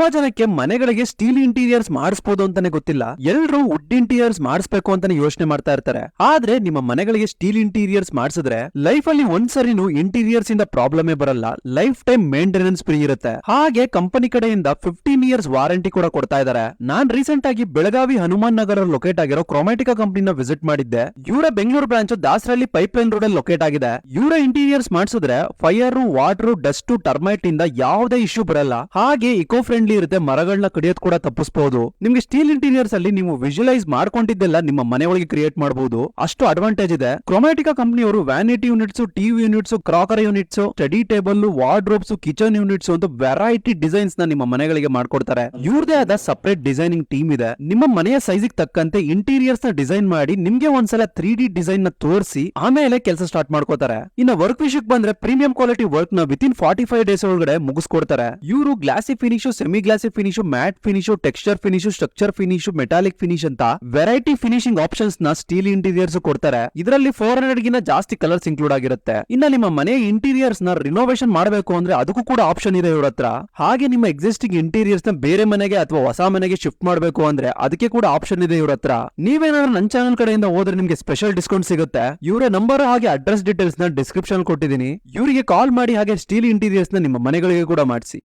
ತುಂಬಾ ಜನಕ್ಕೆ ಮನೆಗಳಿಗೆ ಸ್ಟೀಲ್ ಇಂಟೀರಿಯರ್ಸ್ ಮಾಡಿಸಬಹುದು ಅಂತಾನೆ ಗೊತ್ತಿಲ್ಲ. ಎಲ್ಲರೂ ವುಡ್ ಇಂಟೀರಿಯರ್ಸ್ ಮಾಡಿಸ್ಬೇಕು ಅಂತಾನೆ ಯೋಚನೆ ಮಾಡ್ತಾ ಇರ್ತಾರೆ. ಆದ್ರೆ ನಿಮ್ಮ ಮನೆಗಳಿಗೆ ಸ್ಟೀಲ್ ಇಂಟೀರಿಯರ್ಸ್ ಮಾಡಿಸಿದ್ರೆ ಲೈಫ್ ಅಲ್ಲಿ ಒಂದ್ಸರಿನೂ ಇಂಟೀರಿಯರ್ಸ್ ಇಂದ ಪ್ರಾಬ್ಲಮೇ ಬರಲ್ಲ. ಲೈಫ್ ಟೈಮ್ ಮೇಂಟೆನೆನ್ಸ್ ಫ್ರೀ ಇರುತ್ತೆ. ಹಾಗೆ ಕಂಪನಿ ಕಡೆಯಿಂದ 15 ಇಯರ್ಸ್ ವಾರಂಟಿ ಕೂಡ ಕೊಡ್ತಾ ಇದ್ದಾರೆ. ನಾನ್ ರೀಸೆಂಟ್ ಆಗಿ ಬೆಳಗಾವಿ ಹನುಮಾನ್ ನಗರ ಲೊಕೇಟ್ ಆಗಿರೋ ಕ್ರೋಮ್ಯಾಟಿಕಾ ಕಂಪನಿನ ವಿಸಿಟ್ ಮಾಡಿದ್ದೆ. ಇವರ Bengaluru branch Dasarahalli pipeline road ಅಲ್ಲಿ ಲೊಕೇಟ್ ಆಗಿದೆ. ಇವರ ಇಂಟೀರಿಯರ್ಸ್ ಮಾಡಿಸಿದ್ರೆ ಫೈರ್, ವಾಟರ್, ಡಸ್ಟ್, ಟರ್ಮೈಟ್ ಇಂದ ಯಾವುದೇ ಇಶ್ಯೂ ಬರಲ್ಲ. ಹಾಗೆ ಇಕೋ ಫ್ರೆಂಡ್ಲಿ ಇರುತ್ತೆ. ಮರಗಳನ್ನ ಕಡಿಯೋದು ಕೂಡ ತಪ್ಪಿಸಬಹುದು. ನಿಮ್ಗೆ ಸ್ಟೀಲ್ ಇಂಟೀರಿಯರ್ಸ್ ಅಲ್ಲಿ ನೀವು ವಿಜುವಲೈಸ್ ಮಾಡ್ಕೊಂಡಿದ್ದೆಲ್ಲ ನಿಮ್ಮ ಮನೆ ಒಳಗೆ ಕ್ರಿಯೇಟ್ ಮಾಡಬಹುದು. ಅಷ್ಟು ಅಡ್ವಾಂಟೇಜ್ ಇದೆ. ಕ್ರೋಮ್ಯಾಟಿಕಾ ಕಂಪನಿಯವರು vanity units, TV units, crockery units, study table, wardrobes, kitchen units ಅಂತ ವೆರೈಟಿ ಡಿಸೈನ್ಸ್ ನ ನಿಮ್ಮ ಮನೆಗಳಿಗೆ ಮಾಡ್ಕೊಡ್ತಾರೆ. ಇವ್ರದೇ ಆದ ಸಪರೇಟ್ ಡಿಸೈನಿಂಗ್ ಟೀಮ್ ಇದೆ. ನಿಮ್ಮ ಮನೆಯ ಸೈಜಿಗೆ ತಕ್ಕಂತೆ ಇಂಟೀರಿಯರ್ಸ್ ನ ಡಿಸೈನ್ ಮಾಡಿ ನಿಮ್ಗೆ ಒಂದ್ಸಲ 3D ಡಿಸೈನ್ ನ ತೋರಿಸಿ ಆಮೇಲೆ ಕೆಲಸ ಸ್ಟಾರ್ಟ್ ಮಾಡ್ಕೋತಾರೆ. ಇನ್ನು ವರ್ಕ್ ವಿಷಯಕ್ಕೆ ಬಂದ್ರೆ ಪ್ರೀಮಿಯಂ ಕ್ವಾಲಿಟಿ ವರ್ಕ್ ನ ವಿತಿನ್ 45 ಡೇಸ್ ಒಳಗಡೆ ಮುಗಿಸ್ಕೊಡ್ತಾರೆ. ಇವರು glossy finish, semi glossy finish, mat finish, texture finish, structure finish, metallic finish ಅಂತ ವೆರೈಟಿ ಫಿನಿಶಿಂಗ್ ಆಪ್ಷನ್ಸ್ ನ ಸ್ಟೀಲ್ ಇಂಟೀರಿಯರ್ಸ್ ಕೊಡ್ತಾರೆ. ಇದರಲ್ಲಿ 400 ಗಿನ ಜಾಸ್ತಿ ಕಲರ್ಸ್ ಇನ್ಕ್ಲೂಡ್ ಆಗಿರುತ್ತೆ. ಇನ್ನ ನಿಮ್ಮ ಮನೆಯ ಇಂಟೀರಿಯರ್ಸ್ ನ ರಿನೋವೇಷನ್ ಮಾಡಬೇಕು ಅಂದ್ರೆ ಅದಕ್ಕೂ ಕೂಡ ಆಪ್ಷನ್ ಇದೆ ಇವ್ರ ಹತ್ರ. ಹಾಗೆ ನಿಮ್ಮ ಎಕ್ಸಿಸ್ಟಿಂಗ್ ಇಂಟೀರಿಯರ್ಸ್ ನ ಬೇರೆ ಮನೆಗೆ ಅಥವಾ ಹೊಸ ಮನೆಗೆ ಶಿಫ್ಟ್ ಮಾಡಬೇಕು ಅಂದ್ರೆ ಅದಕ್ಕೆ ಕೂಡ ಆಪ್ಷನ್ ಇದೆ ಇವ್ರ ಹತ್ರ. ನೀವೇನಾದ್ರೂ ನನ್ನ ಚಾನಲ್ ಕಡೆಯಿಂದ ಹೋದ್ರೆ ನಿಮ್ಗೆ ಸ್ಪೆಷಲ್ ಡಿಸ್ಕೌಂಟ್ ಸಿಗುತ್ತೆ. ಇವರ ನಂಬರ್ ಹಾಗೆ ಅಡ್ರೆಸ್ ಡೀಟೇಲ್ಸ್ ನ ಡಿಸ್ಕ್ರಿಪ್ಷನ್ ಕೊಟ್ಟಿದ್ದೀನಿ. ಇವರಿಗೆ ಕಾಲ್ ಮಾಡಿ ಹಾಗೆ ಸ್ಟೀಲ್ ಇಂಟೀರಿಯರ್ಸ್ ನ ನಿಮ್ಮ ಮನೆಗಳಿಗೆ ಕೂಡ ಮಾಡಿಸಿ.